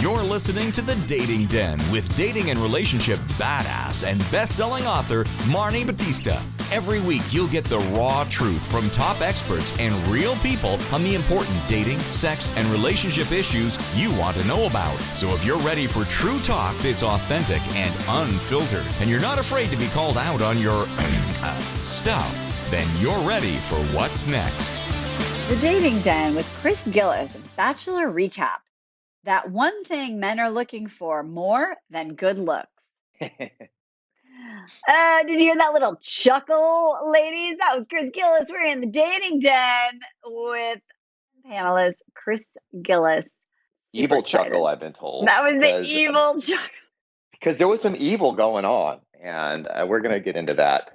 You're listening to The Dating Den with dating and relationship badass and best-selling author Marni Batista. Every week, you'll get the raw truth from top experts and real people on the important dating, sex, and relationship issues you want to know about. So if you're ready for true talk that's authentic and unfiltered, and you're not afraid to be called out on your stuff, then you're ready for what's next. The Dating Den with Chris Gillis, Bachelor Recap. That one thing men are looking for more than good looks. Did you hear that little chuckle, ladies? That was Chris Gillis. We're in the Dating Den with panelist Chris Gillis. Super evil excited. Chuckle, I've been told. That was the evil chuckle. Because there was some evil going on, and we're going to get into that.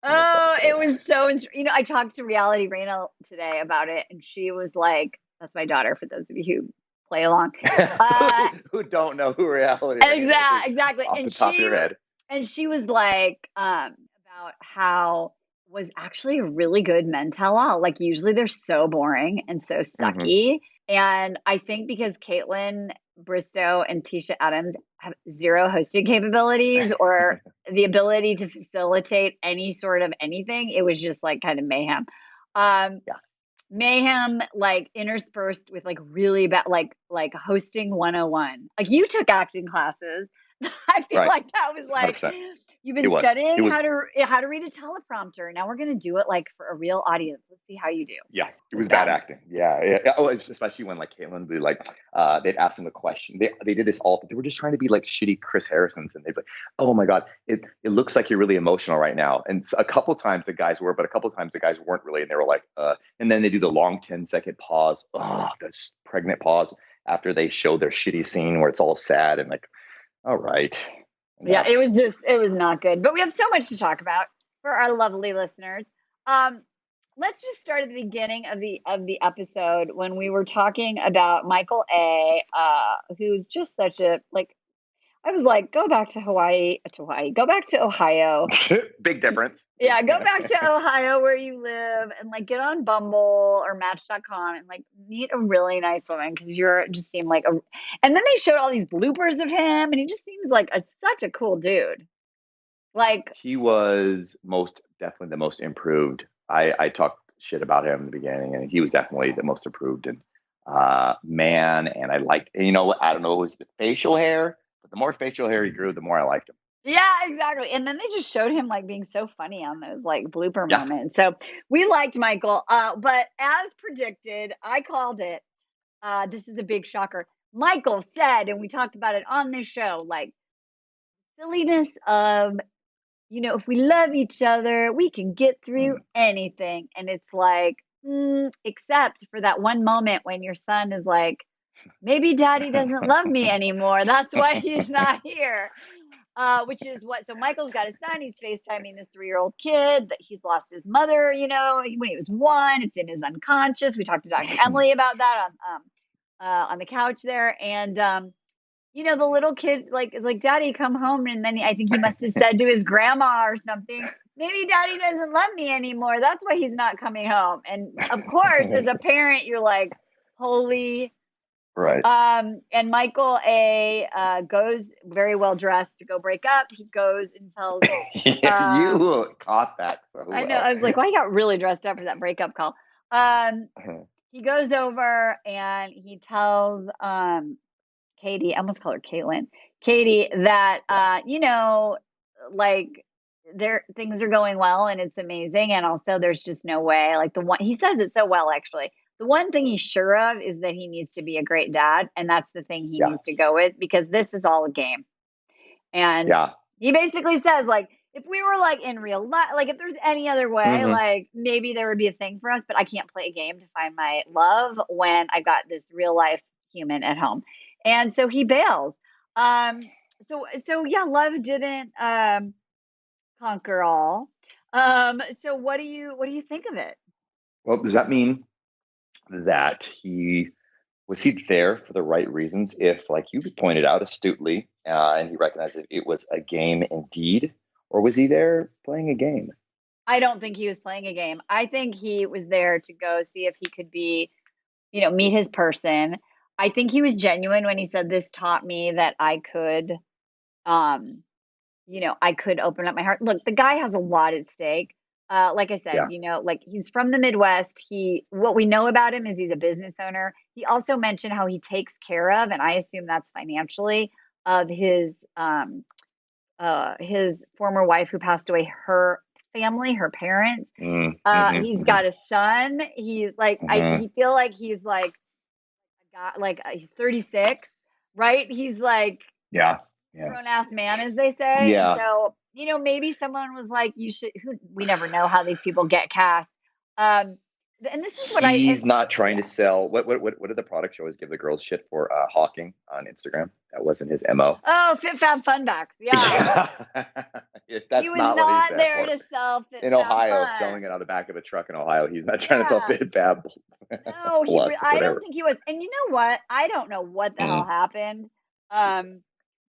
Oh, it was so, I talked to Reality Raina today about it, and she was like, that's my daughter, for those of you who play along. Who don't know who Reality Raina is. Exactly. Off the top of your head. And she was like, about how was actually a really good men tell all. Like, usually they're so boring and so sucky. Mm-hmm. And I think because Caitlin Bristow and Tisha Adams have zero hosting capabilities or the ability to facilitate any sort of anything, it was just like kind of mayhem. Mayhem, like interspersed with like really bad, like hosting 101. Like, you took acting classes. I feel like that was like 100%. You've been studying how to read a teleprompter. Now we're going to do it like for a real audience. Let's see how you do. Yeah, it was bad acting. Yeah. Oh, especially when like Caitlin would be like, they'd ask them a question. They did this all. They were just trying to be like shitty Chris Harrisons, and they'd be like, oh my God, it looks like you're really emotional right now. And a couple times the guys were, but a couple times the guys weren't really. And they were like, and then they do the long 10-second pause. Oh, this pregnant pause after they show their shitty scene where it's all sad and like, all right. Yeah, it was not good. But we have so much to talk about for our lovely listeners. Let's just start at the beginning of the episode when we were talking about Michael A., who's just such a, like, I was like, go back to Hawaii, go back to Ohio. Big difference. Yeah, go back to Ohio where you live and like get on Bumble or Match.com and like meet a really nice woman, because you're just seem like and then they showed all these bloopers of him and he just seems like such a cool dude. Like, he was definitely the most improved. I talked shit about him in the beginning, and he was definitely the most improved man. And I liked, I don't know, it was the facial hair, but the more facial hair he grew, the more I liked him. Yeah, exactly. And then they just showed him like being so funny on those like blooper moments. So we liked Michael. But as predicted, I called it. This is a big shocker. Michael said, and we talked about it on this show, like, silliness of, if we love each other, we can get through anything. And it's like, except for that one moment when your son is like, maybe daddy doesn't love me anymore. That's why he's not here. Which is so Michael's got his son. He's FaceTiming this 3-year-old kid that he's lost his mother, when he was 1. It's in his unconscious. We talked to Dr. Emily about that on the couch there. And, the little kid, is like, Daddy, come home. And then I think he must have said to his grandma or something, maybe Daddy doesn't love me anymore. That's why he's not coming home. And of course, as a parent, you're like, holy. Right. And Michael A. Goes very well dressed to go break up. He goes and tells. You caught that. So well. I know. I was like, he got really dressed up for that breakup call. He goes over and he tells Katie. I almost call her Caitlin. Katie, that things are going well and it's amazing, and also there's just no way. Like, he says it so well, actually. The one thing he's sure of is that he needs to be a great dad, and that's the thing he needs to go with, because this is all a game. And he basically says, like, if we were like in real life, like if there's any other way, like maybe there would be a thing for us, but I can't play a game to find my love when I've got this real life human at home. And so he bails. Love didn't conquer all. So what do you think of it? Well, does that mean that he there for the right reasons, if, like you pointed out astutely, and he recognized that it was a game indeed, or was he there playing a game? I don't think he was playing a game. I think he was there to go see if he could be, meet his person. I think he was genuine when he said this taught me that I could, um, I could open up my heart. Look, the guy has a lot at stake. Like I said, Yeah. like he's from the Midwest. What we know about him is he's a business owner. He also mentioned how he takes care of, and I assume that's financially, of his former wife who passed away, her family, her parents. He's Mm-hmm. got a son. He's like, Mm-hmm. he feel like he's like a guy, like he's 36, right? He's like Yeah. Yeah. grown ass man, as they say. And Yeah. so, maybe someone was like, you should, we never know how these people get cast. Um, and this is what He's not trying yeah. to sell. What did the product show always give the girls shit for? Hawking on Instagram. That wasn't his MO. Oh, Fit Fab Funbacks. Yeah. Yeah. He That's was not what he's not there there for. to sell Fit In Fab Ohio, Fun. selling it on the back of a truck in Ohio. He's not trying to sell Yeah. Fit Fab No, Plus, I don't whatever. think he was. And you know what? I don't know what the hell Mm. happened. Um,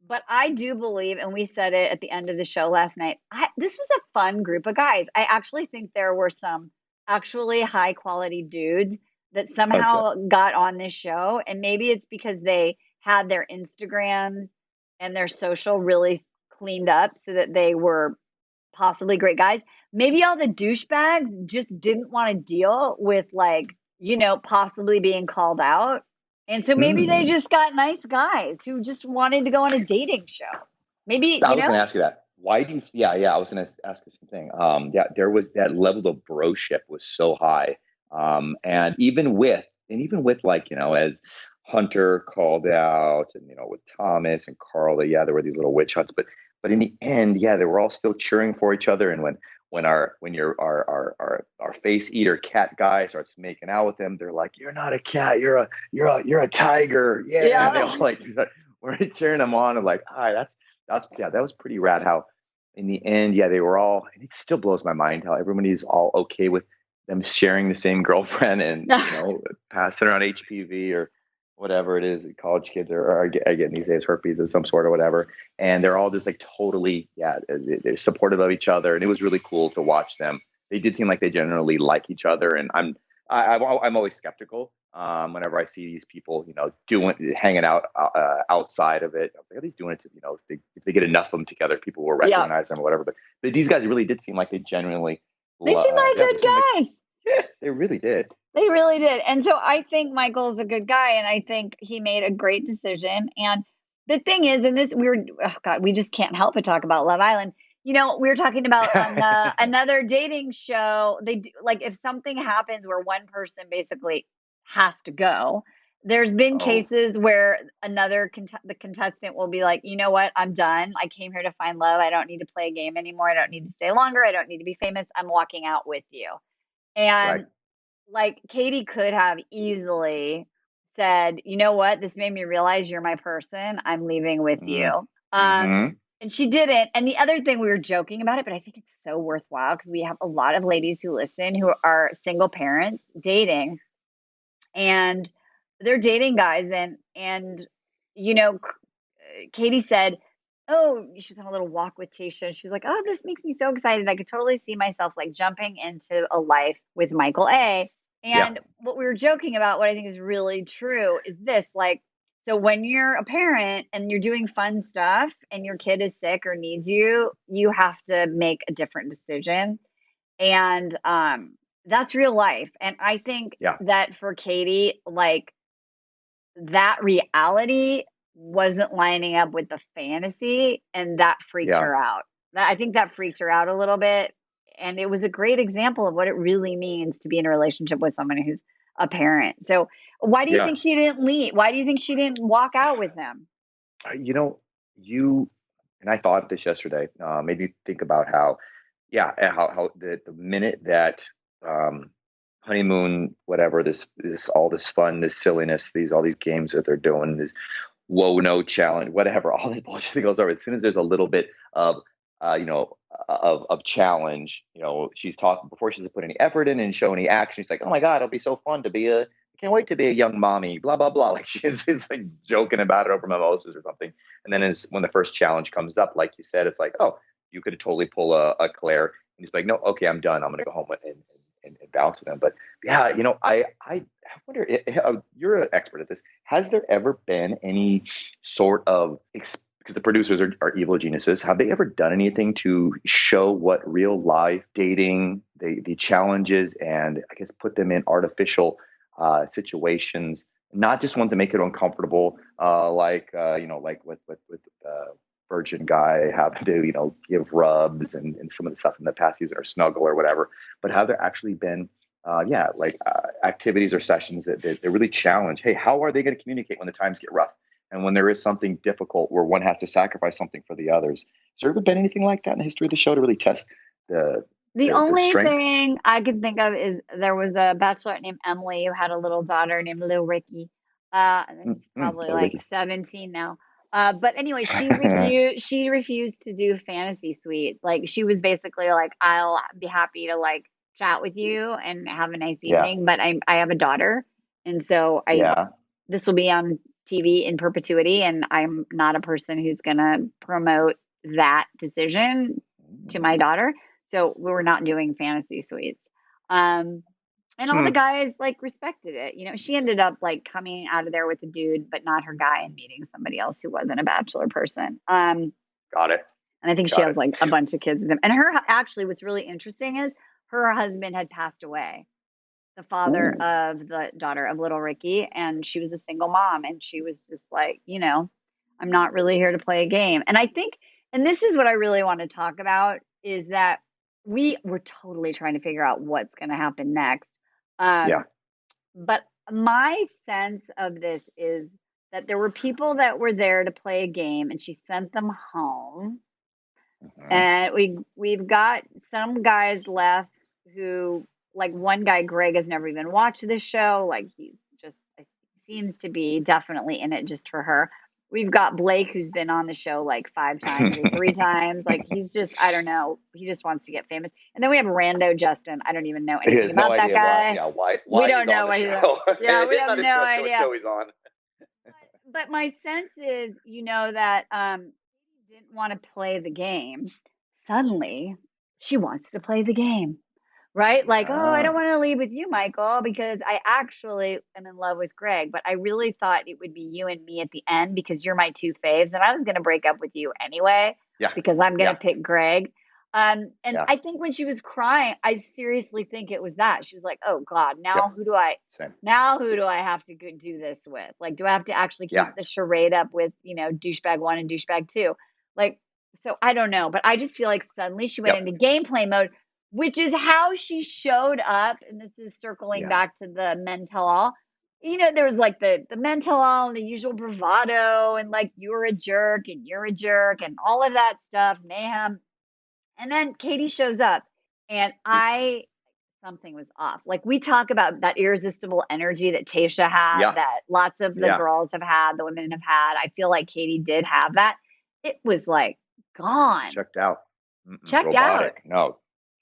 but I do believe, and we said it at the end of the show last night, this was a fun group of guys. I actually think there were some actually high quality dudes that 100%. somehow got on this show. And maybe it's because they had their Instagrams and their social really cleaned up so that they were possibly great guys. Maybe all the douchebags just didn't want to deal with, like, possibly being called out. And so maybe they Mm. just got nice guys who just wanted to go on a dating show. Maybe, I was going to ask you that. Why do you? Yeah, yeah. I was going to ask the same thing. Yeah, there was that level of broship was so high, and even with like as Hunter called out, and with Thomas and Carla, yeah, there were these little witch hunts, but in the end, yeah, they were all still cheering for each other. And when our face eater cat guy starts making out with him, they're like, "You're not a cat, you're a tiger." Yeah, and they yeah. all like we're cheering them on and like, "Hi, that was pretty rad." How in the end, yeah, they were all, and it still blows my mind how everybody's all okay with them sharing the same girlfriend and passing around HPV or whatever it is that college kids are getting these days, herpes of some sort or whatever, and they're all just like totally, yeah, they're supportive of each other, and it was really cool to watch them. They did seem like they generally like each other, and I'm always skeptical whenever I see these people, hanging out outside of it. I was like, are they doing it to, if they get enough of them together, people will Yeah. recognize them or whatever. But these guys really did seem like they genuinely, They seem like good guys. yeah, they really did. They really did. And so I think Michael's a good guy, and I think he made a great decision. And the thing is, in this, oh God, we just can't help but talk about Love Island. We were talking about on another dating show. They do, like, if something happens where one person basically has to go, there's been Oh, cases where the contestant will be like, you know what, I'm done. I came here to find love. I don't need to play a game anymore. I don't need to stay longer. I don't need to be famous. I'm walking out with you. right. And like Katie could have easily said, you know what, this made me realize you're my person. I'm leaving with Mm-hmm. you. Mm-hmm. And she didn't. And the other thing, we were joking about it, but I think it's so worthwhile because we have a lot of ladies who listen who are single parents dating, and they're dating guys, and you know Katie said, oh, she was on a little walk with Tasha. She was like, oh, this makes me so excited. I could totally see myself like jumping into a life with Michael A. Yeah. And what we were joking about, what I think is really true, is this, like, so when you're a parent and you're doing fun stuff and your kid is sick or needs you, you have to make a different decision. And that's real life. And I think Yeah. that for Katie, like, that reality wasn't lining up with the fantasy, and that freaked Yeah. her out. I think that freaked her out a little bit, and it was a great example of what it really means to be in a relationship with someone who's a parent. So why do you Yeah. think she didn't leave? Why do you think she didn't walk out with him? You know, you and I thought of this yesterday. Made me think about how, yeah, how the minute that um, honeymoon, whatever, this all this fun, this silliness, all these games that they're doing, this whoa no challenge, whatever, all this bullshit that goes over. As soon as there's a little bit of of challenge, she's talking before she doesn't put any effort in and show any action. She's like, oh my god, it'll be so fun to be I can't wait to be a young mommy, blah blah blah. Like she's like joking about it over mimosas or something. And then when the first challenge comes up, like you said, it's like, oh, you could totally pull a Claire, and he's like, no, okay, I'm done. I'm gonna go home and bounce with them. But yeah, I wonder, you're an expert at this. Has there ever been any sort of, because the producers are evil geniuses, have they ever done anything to show what real life dating, the challenges, and I guess put them in artificial situations, not just ones that make it uncomfortable, like with virgin guy having to, give rubs and some of the stuff in the past season or snuggle or whatever, but have there actually been, activities or sessions that really challenge, hey, how are they going to communicate when the times get rough? And when there is something difficult where one has to sacrifice something for the others. Has there ever been anything like that in the history of the show to really test The only strength? thing I can think of is there was a bachelorette named Emily who had a little daughter named Lil Ricky. And she's probably like Ricky. 17 now. But anyway, she refused to do fantasy suite. Like she was basically like, I'll be happy to like chat with you and have a nice Yeah. evening, but I have a daughter. And so Yeah. this will be on TV in perpetuity, and I'm not a person who's gonna promote that decision to my daughter. So we were not doing fantasy suites. And all the guys like respected it. She ended up like coming out of there with a dude, but not her guy, and meeting somebody else who wasn't a bachelor person. Got it. And I think she has like a bunch of kids with him. And actually, what's really interesting is her husband had passed away, the father of the daughter of little Ricky, and she was a single mom, and she was just like, I'm not really here to play a game. And I think, and this is what I really want to talk about, is that we're totally trying to figure out what's going to happen next. But my sense of this is that there were people that were there to play a game, and she sent them home. And we've got some guys left who, like one guy, Greg, has never even watched this show. Like he just seems to be definitely in it just for her. We've got Blake, who's been on the show like 5 times or 3 times. Like he's just, I don't know, he just wants to get famous. And then we have Rando Justin. I don't even know anything about that guy. Why we don't he's know on the show. show. Yeah, we have no what idea. show he's on. But my sense is, that he didn't want to play the game. Suddenly, she wants to play the game. Right? Like, oh, I don't want to leave with you, Michael, because I actually am in love with Greg, but I really thought it would be you and me at the end because you're my 2 faves, and I was going to break up with you anyway because I'm going to pick Greg. And I think when she was crying, I seriously think it was that. She was like, oh God, now who do I have to do this with? Like, do I have to actually keep the charade up with, douchebag 1 and douchebag 2? Like, so I don't know, but I just feel like suddenly she went into gameplay mode, which is how she showed up. And this is circling back to the men tell all. There was like the men tell all and the usual bravado and like, you're a jerk and all of that stuff, mayhem. And then Katie shows up, and something was off. Like we talk about that irresistible energy that Tayshia had, that lots of the girls have had, the women have had. I feel like Katie did have that. It was like gone. Checked out. Checked robotic. out. No.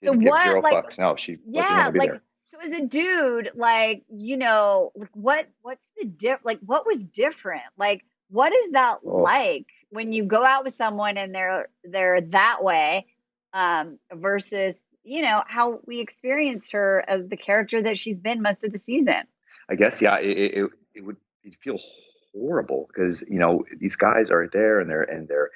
So what? 0 like, fucks. No, she wasn't going to be there. So as a dude, like, like what's the what was different? Like, what is that like when you go out with someone and they're that way, versus, how we experienced her as the character that she's been most of the season? I guess, it would feel horrible because, these guys are there and they're,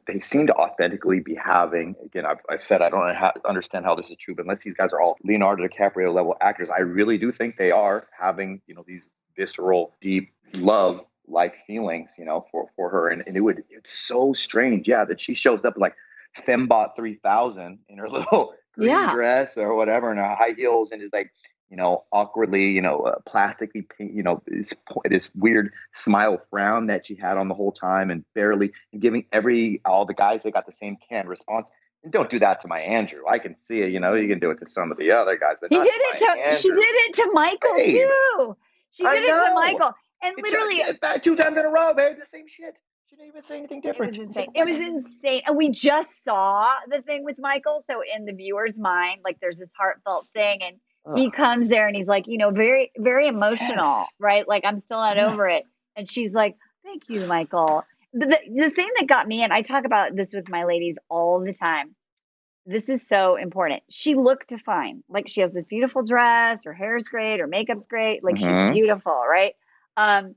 they seem to authentically be having, again, I've said, I don't understand how this is true, but unless these guys are all Leonardo DiCaprio level actors, I really do think they are having, these visceral, deep love like feelings, for her. And it's so strange. Yeah. That she shows up like Fembot 3000 in her little green dress or whatever, and her high heels, and is like, awkwardly, plastically, this weird smile frown that she had on the whole time, and giving all the guys that got the same canned response. And don't do that to my Andrew. I can see it. You can do it to some of the other guys, but she did it to Michael too. She did it to Michael, and literally 2 times in a row, babe. The same shit. She didn't even say anything different. It was insane. And we just saw the thing with Michael. So in the viewer's mind, like there's this heartfelt thing, and he comes there and he's like, very, very emotional, right? Like, I'm still not over it. And she's like, thank you, Michael. The thing that got me, and I talk about this with my ladies all the time, this is so important. She looked fine. Like she has this beautiful dress, her hair's great, her makeup's great. Like she's Mm-hmm. beautiful, right? Um,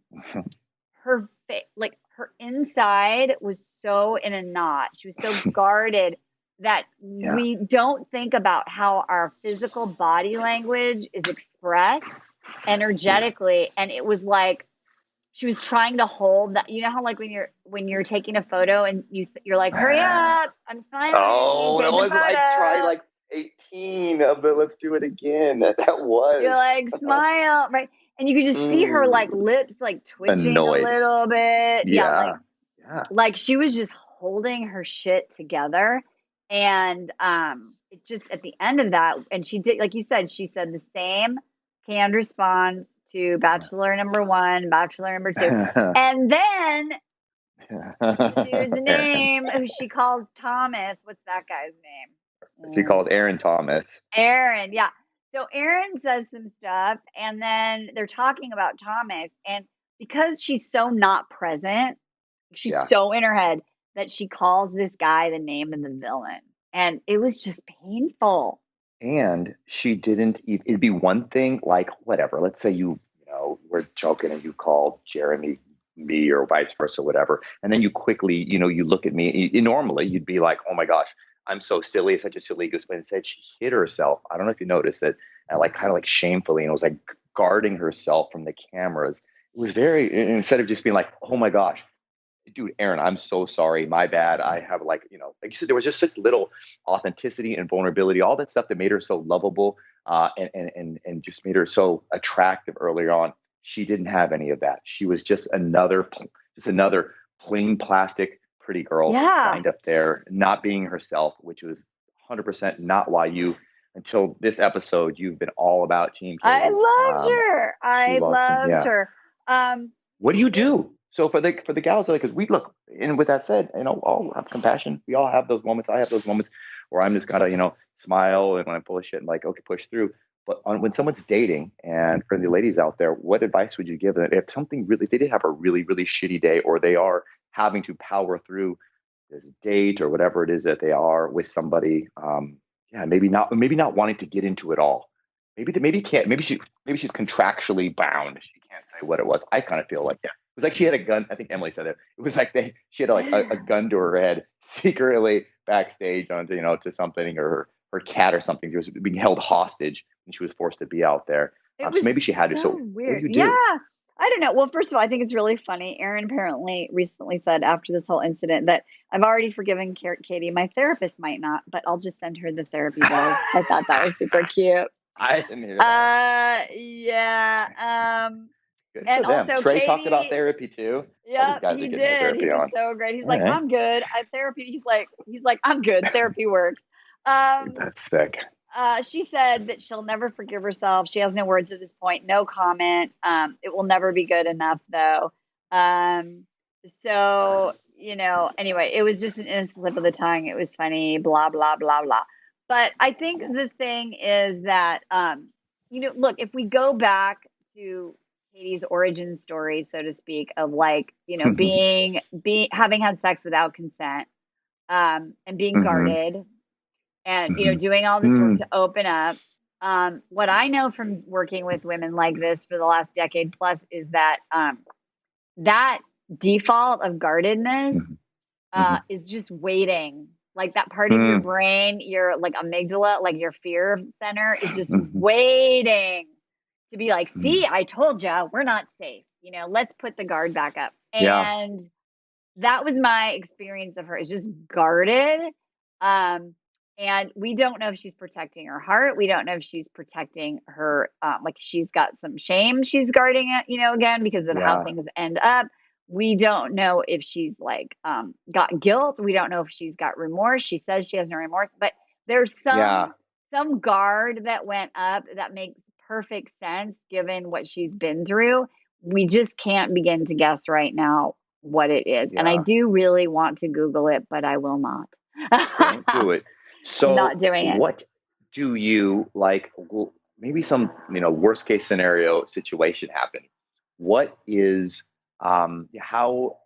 like her inside was so in a knot. She was so guarded that Yeah. we don't think about how our physical body language is expressed energetically. And it was like she was trying to hold that. You know how like when you're taking a photo and you're like, hurry up, I'm smiling, Oh, that take the was like try photo. like 18, but let's do it again. That You're was like, smile, right? And you could just see her like mm, lips like twitching a annoyed. little bit. Yeah, Yeah. Yeah. like she was just holding her shit together. And it just at the end of that, and she did, like you said, she said the same canned response to Bachelor number one, Bachelor number two. And then the dude's Aaron. name, who she calls Thomas, what's that guy's name? She called Aaron Thomas. Aaron, yeah. So Aaron says some stuff, and then they're talking about Thomas. And because she's so not present, she's Yeah. so in her head that she calls this guy the name of the villain. And it was just painful. And she didn't, it'd be one thing, like, whatever. Let's say we're joking and you called Jeremy me or vice versa, whatever. And then you quickly, you look at me. Normally, you'd be like, oh my gosh, I'm so silly, such a silly goose. But instead, she hid herself. I don't know if you noticed that, like, kind of like shamefully, and it was like guarding herself from the cameras. It was very, instead of just being like, oh my gosh, dude, Aaron, I'm so sorry. My bad. I have like you said, there was just such little authenticity and vulnerability, all that stuff that made her so lovable, and just made her so attractive earlier on. She didn't have any of that. She was just another plain plastic pretty girl Yeah. lined up there, not being herself, which was 100% not why until this episode, you've been all about Team Katie. I loved her. I loved Yeah. her. What do you do? So for the gals, because we look, and with that said, all have compassion. We all have those moments. I have those moments where I'm just gotta, smile and when I'm full of shit and like, okay, push through. But when someone's dating, and for the ladies out there, what advice would you give them if if they did have a really, really shitty day, or they are having to power through this date or whatever it is that they are with somebody? Yeah, maybe not wanting to get into it all. Maybe can't. Maybe she's contractually bound. She can't say what it was. I kind of feel like, yeah. It was like she had a gun. I think Emily said it. It was like she had like a gun to her head secretly backstage onto to something, or her cat or something. She was being held hostage and she was forced to be out there. It So was maybe she had to. So what weird. do you Yeah. do? I don't know. Well, first of all, I think it's really funny. Aaron apparently recently said after this whole incident that I've already forgiven Katie. My therapist might not, but I'll just send her the therapy bills. I thought that was super cute. I didn't hear that. Yeah. Good And for them. also Trey talked about Katie, therapy too. All these yeah, guys are he getting their did. He therapy was on. so great. He's All like, right. I'm good. I therapy. He's like, I'm good. Therapy works. Um, That's sick. she said that she'll never forgive herself. She has no words at this point, no comment. It will never be good enough, though. So, anyway, it was just an slip of the tongue. It was funny, blah, blah, blah, blah. But I think the thing is that, look, if we go back to Katie's origin story, so to speak, of like, being having had sex without consent, and being guarded and doing all this work to open up. What I know from working with women like this for the last decade plus is that that default of guardedness is just waiting. Like that part of your brain, your like amygdala, like your fear center is just waiting to be like, see, I told you, we're not safe. Let's put the guard back up. Yeah. And that was my experience of her, is just guarded. And we don't know if she's protecting her heart. We don't know if she's protecting her, like she's got some shame she's guarding it, again, because of how things end up. We don't know if she's like got guilt. We don't know if she's got remorse. She says she has no remorse, but there's some guard that went up that makes perfect sense given what she's been through. We just can't begin to guess right now what it is. And I do really want to Google it, but I will not. Don't do it. So I'm not doing it. What do you like? Maybe some worst case scenario situation happened. What is how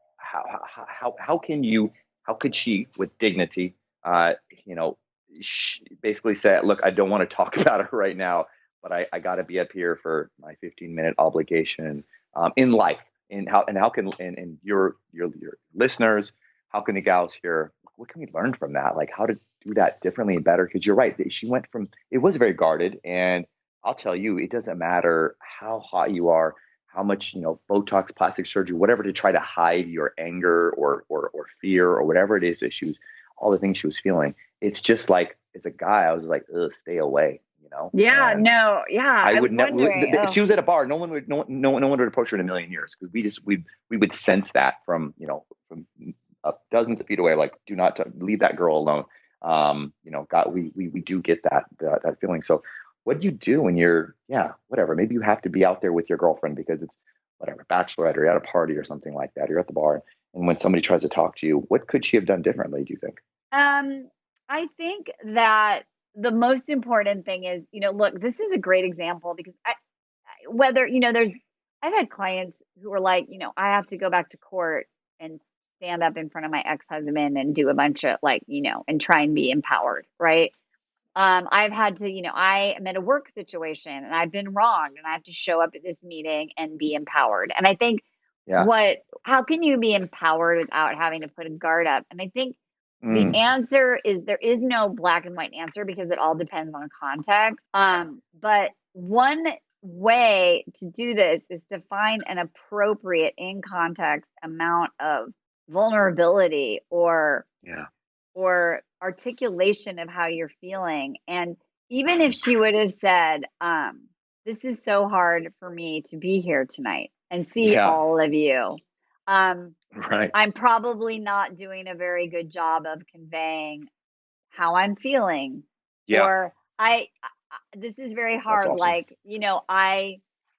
could she with dignity basically say, look, I don't want to talk about it right now, but I got to be up here for my 15-minute obligation in life. And how can and your listeners, how can the gals here, what can we learn from that? Like how to do that differently and better? Because you're right, she went from, it was very guarded, and I'll tell you, it doesn't matter how hot you are, how much, Botox, plastic surgery, whatever, to try to hide your anger or fear or whatever it is that all the things she was feeling. It's just like, as a guy, I was like, ugh, stay away. Yeah, And no, yeah. I was would never. wondering. If she was at a bar, no one would approach her in a million years, because we would sense that from dozens of feet away. Like, do not leave that girl alone. God, we do get that feeling. So, what do you do when you're whatever? Maybe you have to be out there with your girlfriend because it's whatever, Bachelorette, or you're at a party or something like that. You're at the bar, and when somebody tries to talk to you, what could she have done differently, do you think? I think that the most important thing is, look, this is a great example because I've had clients who are like, I have to go back to court and stand up in front of my ex-husband and do a bunch of and try and be empowered, right? I've had to, I am in a work situation and I've been wronged and I have to show up at this meeting and be empowered. And I think how can you be empowered without having to put a guard up? And I think the answer is there is no black and white answer because it all depends on context. But one way to do this is to find an appropriate in context amount of vulnerability or articulation of how you're feeling. And even if she would have said, this is so hard for me to be here tonight and see all of you. Right. I'm probably not doing a very good job of conveying how I'm feeling. Yeah. Or this is very hard. Awesome. Like,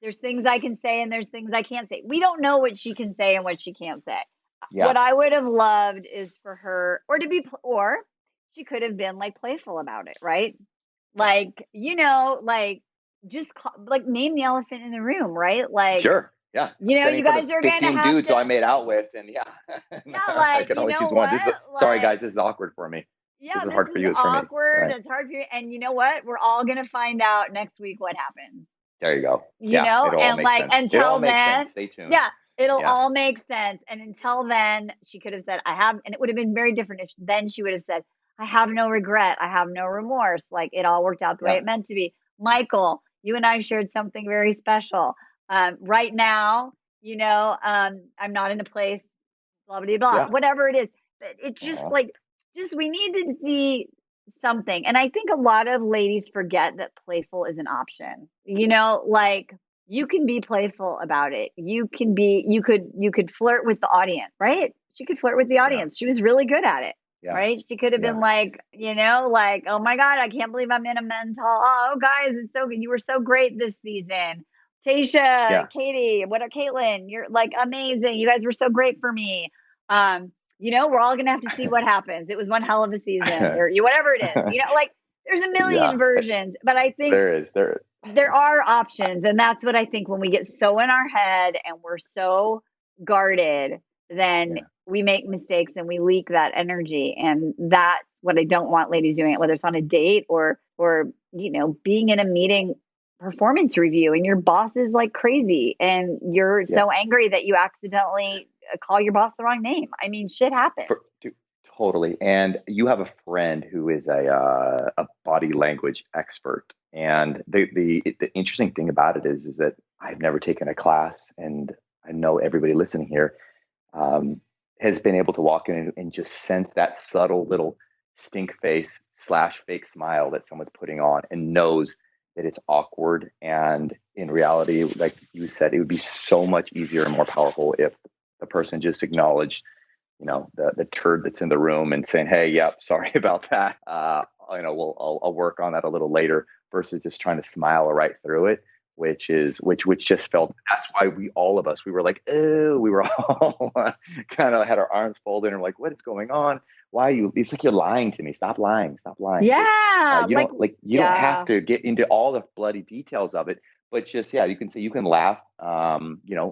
there's things I can say and there's things I can't say. We don't know what she can say and what she can't say. Yeah. What I would have loved is for her, or she could have been like playful about it, right? Like, just name the elephant in the room, right? Like, sure. Yeah. You guys are going to have dudes to. I made out with, and I can only choose one. Sorry, guys, this is awkward for me. Yeah, this is hard for you. It's awkward. Right. It's hard for you. And you know what? We're all going to find out next week what happens. There you go. And until then, stay tuned. Yeah, it'll all make sense. And until then, she could have said, and it would have been very different if then she would have said, I have no regret. I have no remorse. Like, it all worked out the way it meant to be. Michael, you and I shared something very special. Right now, I'm not in a place, blah, blah, blah, whatever it is. But it's just we need to see something. And I think a lot of ladies forget that playful is an option. You can be playful about it. You could flirt with the audience, right? She could flirt with the audience. She was really good at it. Yeah. Right? She could have been like, oh my God, I can't believe I'm in a men's hall. Oh, guys, it's so good. You were so great this season. Tasha, Katie, Caitlin, you're like amazing. You guys were so great for me. We're all going to have to see what happens. It was one hell of a season or whatever it is, there's a million versions, but I think there are options. And that's what I think when we get so in our head and we're so guarded, then we make mistakes and we leak that energy. And that's what I don't want ladies doing, whether it's on a date or being in a meeting performance review and your boss is like crazy and you're so angry that you accidentally call your boss the wrong name. I mean, shit happens. Totally. And you have a friend who is a body language expert. And the interesting thing about it is that I've never taken a class, and I know everybody listening here has been able to walk in and just sense that subtle little stink face / fake smile that someone's putting on, and knows that it's awkward. And in reality, like you said, it would be so much easier and more powerful if the person just acknowledged, the turd that's in the room and saying, hey, sorry about that. I'll work on that a little later, versus just trying to smile right through it, which just felt, that's why we were like, oh, we were all kind of had our arms folded and we're like, what is going on? It's like you're lying to me. Stop lying. Yeah. You don't have to get into all the bloody details of it, but just, yeah, you can say, you can laugh,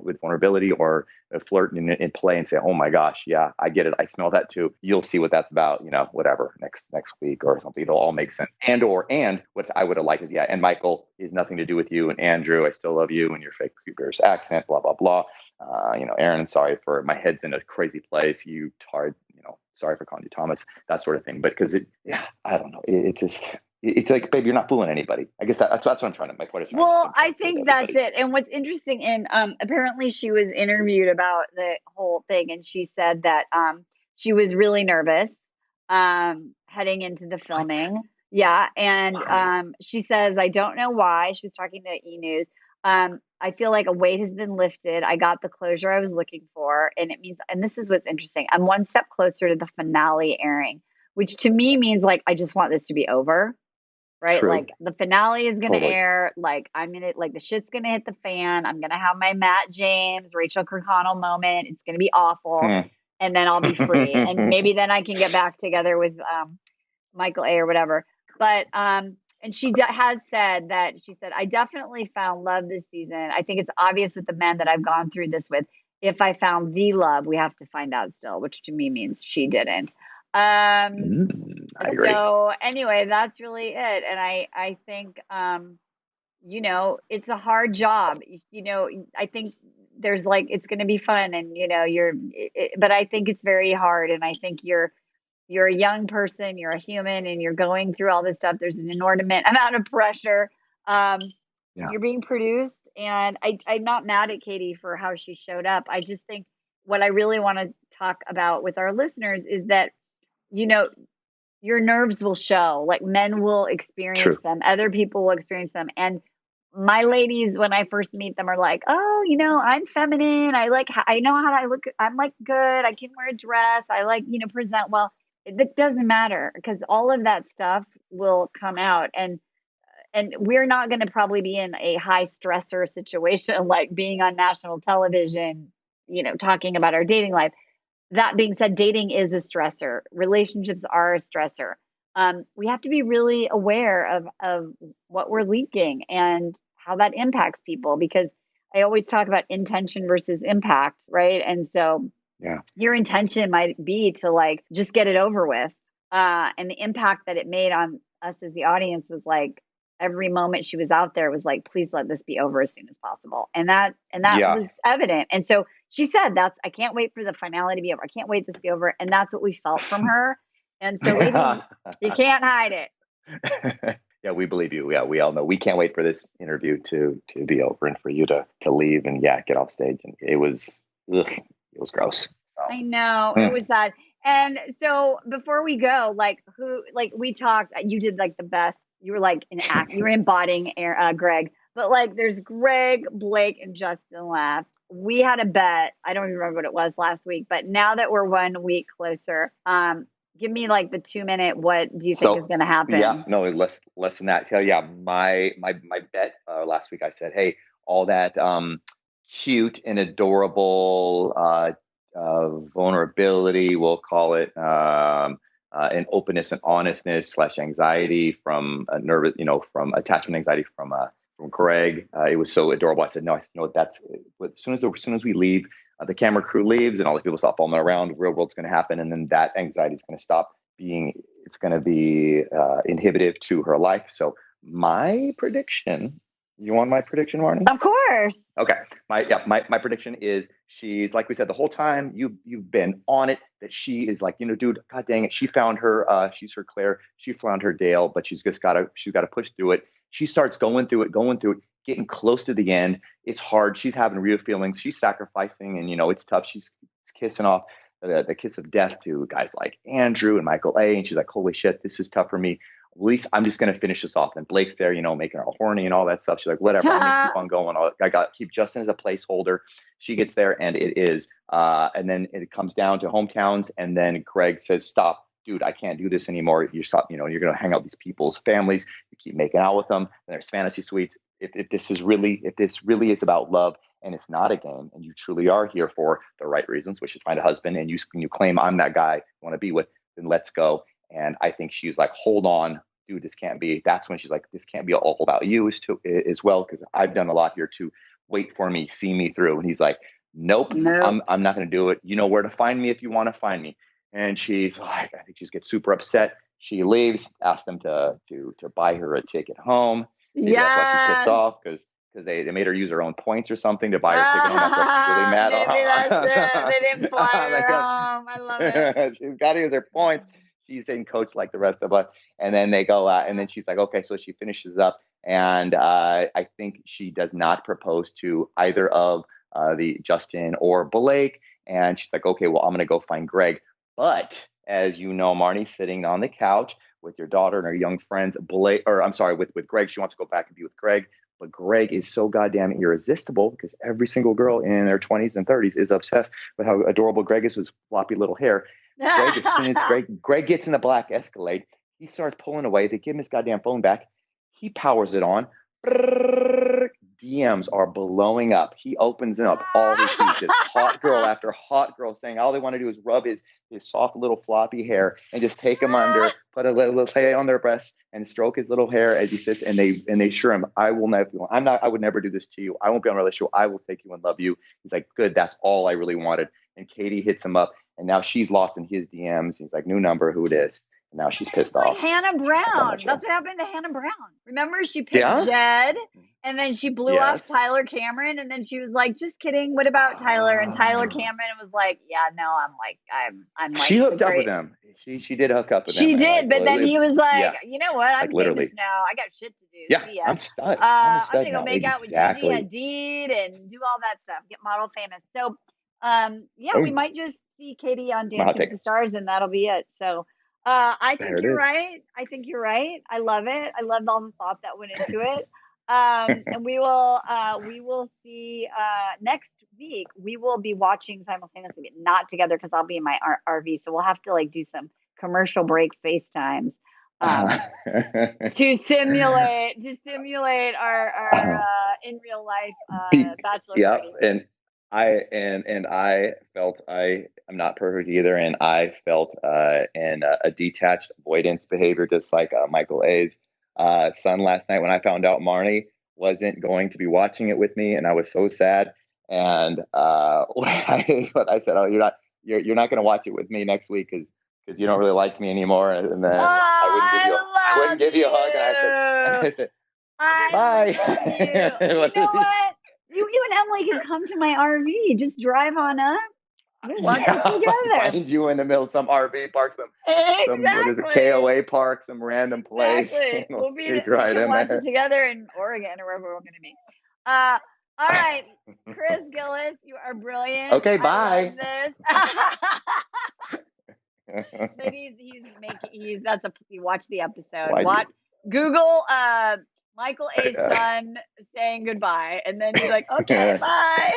with vulnerability or flirt and play and say, oh my gosh, yeah, I get it. I smell that too. You'll see what that's about, whatever, next week or something. It'll all make sense. And what I would have liked is, yeah, and Michael is nothing to do with you. And Andrew, I still love you and your fake British accent, blah, blah, blah. Aaron, sorry for my head's in a crazy place. You tired, sorry for calling you Thomas, that sort of thing. But because I don't know. It's like, babe, you're not fooling anybody. I guess that's what I'm trying to make. Well, I think that's it. And what's interesting, apparently she was interviewed about the whole thing, and she said that she was really nervous heading into the filming. Yeah, and she says, I don't know why. She was talking to E! News. I feel like a weight has been lifted. I got the closure I was looking for, and it means, and this is what's interesting, I'm one step closer to the finale airing, which to me means like I just want this to be over. Right? True. Like the finale is going to air. Like I'm going to, like the shit's going to hit the fan. I'm going to have my Matt James, Rachel Kirkconnell moment. It's going to be awful. And then I'll be free. And maybe then I can get back together with Michael A. or whatever. But, and she has said that, she said, I definitely found love this season. I think it's obvious with the men that I've gone through this with. If I found the love, we have to find out still, which to me means she didn't. So anyway, that's really it. And I think, it's a hard job. I think there's like, it's going to be fun and, but I think it's very hard. And I think you're a young person, you're a human, and you're going through all this stuff. There's an inordinate amount of pressure. You're being produced, and I'm not mad at Katie for how she showed up. I just think what I really want to talk about with our listeners is that, your nerves will show, like men will experience them. Other people will experience them. And my ladies, when I first meet them, are like, oh, I'm feminine. I know how I look. I'm like good. I can wear a dress. I like, present well. It doesn't matter because all of that stuff will come out. And we're not going to probably be in a high stressor situation, like being on national television, talking about our dating life. That being said, dating is a stressor. Relationships are a stressor. We have to be really aware of what we're leaking and how that impacts people, because I always talk about intention versus impact, right? And so your intention might be to like just get it over with. And the impact that it made on us as the audience was like every moment she was out there was like, please let this be over as soon as possible. And that was evident. And so she said, I can't wait for the finale to be over. I can't wait this to be over. And that's what we felt from her. And so you can't hide it. Yeah, we believe you. Yeah, we all know. We can't wait for this interview to be over and for you to leave and get off stage. And it was gross. So. I know. It was sad. And so before we go, we talked, you did like the best. You were like you were embodying Greg, but like there's Greg, Blake, and Justin left. We had a bet. I don't even remember what it was last week, but now that we're 1 week closer, give me like the 2-minute. What do you think is going to happen? Yeah, no, less than that. Yeah, my bet last week. I said, hey, all that cute and adorable vulnerability, we'll call it. And openness and honestness / anxiety from nervous, from attachment anxiety from Greg. It was so adorable. I said, no, that's as soon as we leave, the camera crew leaves and all the people stop following around, the real world's going to happen. And then that anxiety is going to stop being, it's going to be inhibitive to her life. So my prediction, you want my prediction, Marni? Of course. Okay. My prediction is she's, like we said, the whole time you've been on it, that she is like, dude, God dang it. She found her, she's her Claire. She found her Dale, but she's got to push through it. She starts going through it, getting close to the end. It's hard. She's having real feelings. She's sacrificing and, it's tough. She's kissing off the kiss of death to guys like Andrew and Michael A. And she's like, holy shit, this is tough for me. At least I'm just going to finish this off. And Blake's there, making her all horny and all that stuff. She's like, whatever, I'm going to keep on going. I got to keep Justin as a placeholder. She gets there and it is. And then it comes down to hometowns. And then Greg says, stop, dude, I can't do this anymore. You stop, you're going to hang out with these people's families. You keep making out with them. And there's fantasy suites. If this really is about love and it's not a game and you truly are here for the right reasons, which is find a husband, and you claim I'm that guy you want to be with, then let's go. And I think she's like, hold on dude, this can't be. That's when she's like, this can't be all about you as well, because I've done a lot here to wait for me, see me through. And he's like, nope, I'm not going to do it. You know where to find me if you want to find me. And she's like, I think she gets super upset. She leaves, asks them to buy her a ticket home. Maybe that's why she's pissed off, because they made her use her own points or something to buy her ticket home. That's why she's really mad. Maybe that's it. They didn't fly her home. I love it. She's got to use her points. She's saying coach like the rest of us. And then they go out, and then she's like, okay, so she finishes up. And I think she does not propose to either of the Justin or Blake. And she's like, okay, well, I'm going to go find Greg. But as you know, Marni, sitting on the couch with your daughter and her young friends, with Greg, she wants to go back and be with Greg. But Greg is so goddamn irresistible, because every single girl in their 20s and 30s is obsessed with how adorable Greg is with floppy little hair. Greg, as soon as Greg gets in the black Escalade, he starts pulling away. They give him his goddamn phone back. He powers it on. DMs are blowing up. He opens it up. All he sees is hot girl after hot girl saying all they want to do is rub his soft little floppy hair and just take him under, put a little play on their breasts and stroke his little hair as he sits. And they assure him, I would never do this to you. I won't be on a relationship. I will take you and love you. He's like, good. That's all I really wanted. And Katie hits him up, and now she's lost in his DMs. He's like, new number, who it is. And now she's pissed off. Like Hannah Brown. That's what happened to Hannah Brown. Remember, she picked Jed, and then she blew off Tyler Cameron, and then she was like, just kidding. What about Tyler? And Tyler Cameron was like, yeah, no, I'm like, she hooked up with him. She did hook up with him. She did, but then he was like, you know what? I'm famous now. I got shit to do. Yeah, I'm stud. I'm gonna go make out with Gigi Hadid and do all that stuff. Get model famous. So, we might just see Katie on Dancing with the Stars, and that'll be it. So. I think you're right. I love it. I love all the thought that went into it. And we will see next week. We will be watching simultaneously, but not together because I'll be in my RV. So we'll have to do some commercial break FaceTimes to simulate our in real life bachelor party. And I felt I'm not perfect either, and I felt in a detached avoidance behavior, just like Michael A's son last night when I found out Marni wasn't going to be watching it with me, and I was so sad. And but I said, "Oh, you're not going to watch it with me next week because you don't really like me anymore." And then I wouldn't give you a hug, and I said, "Bye." You know what? You and Emily can come to my RV. Just drive on up. We'll watch it together. Find you in the middle of some RV park, some KOA park, some random place. Exactly. We'll watch it together in Oregon or wherever we're going to be. All right, Chris Gillis, you are brilliant. Okay, bye. But you watch the episode. Google Michael A's son saying goodbye, and then you're like, okay, bye.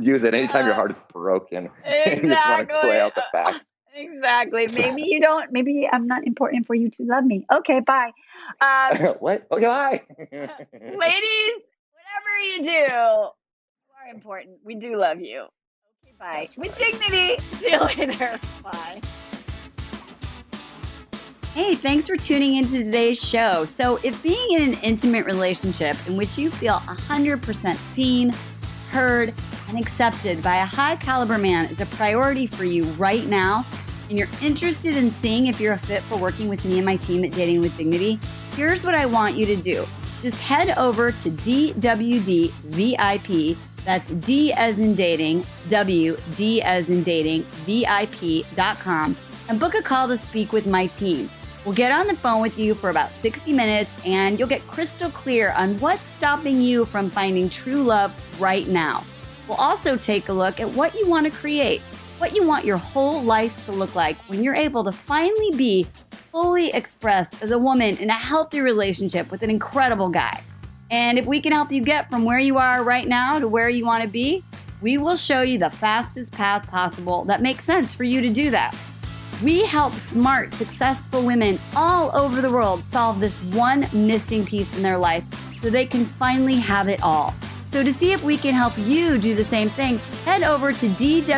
Use it anytime your heart is broken. Exactly. You just want to play out the facts. Exactly. Maybe you don't. Maybe I'm not important for you to love me. Okay, bye. What? Okay, bye. Ladies, whatever you do, you are important. We do love you. Okay, bye. With dignity. See you later. Bye. Hey, thanks for tuning into today's show. So if being in an intimate relationship in which you feel 100% seen, heard, and accepted by a high caliber man is a priority for you right now, and you're interested in seeing if you're a fit for working with me and my team at Dating with Dignity, here's what I want you to do. Just head over to DWD VIP, that's D as in dating, W, D as in dating, VIP.com, and book a call to speak with my team. We'll get on the phone with you for about 60 minutes, and you'll get crystal clear on what's stopping you from finding true love right now. We'll also take a look at what you want to create, what you want your whole life to look like when you're able to finally be fully expressed as a woman in a healthy relationship with an incredible guy. And if we can help you get from where you are right now to where you want to be, we will show you the fastest path possible that makes sense for you to do that. We help smart, successful women all over the world solve this one missing piece in their life so they can finally have it all. So to see if we can help you do the same thing, head over to DWDVIP.com.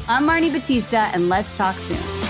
I'm Marni Batista, and let's talk soon.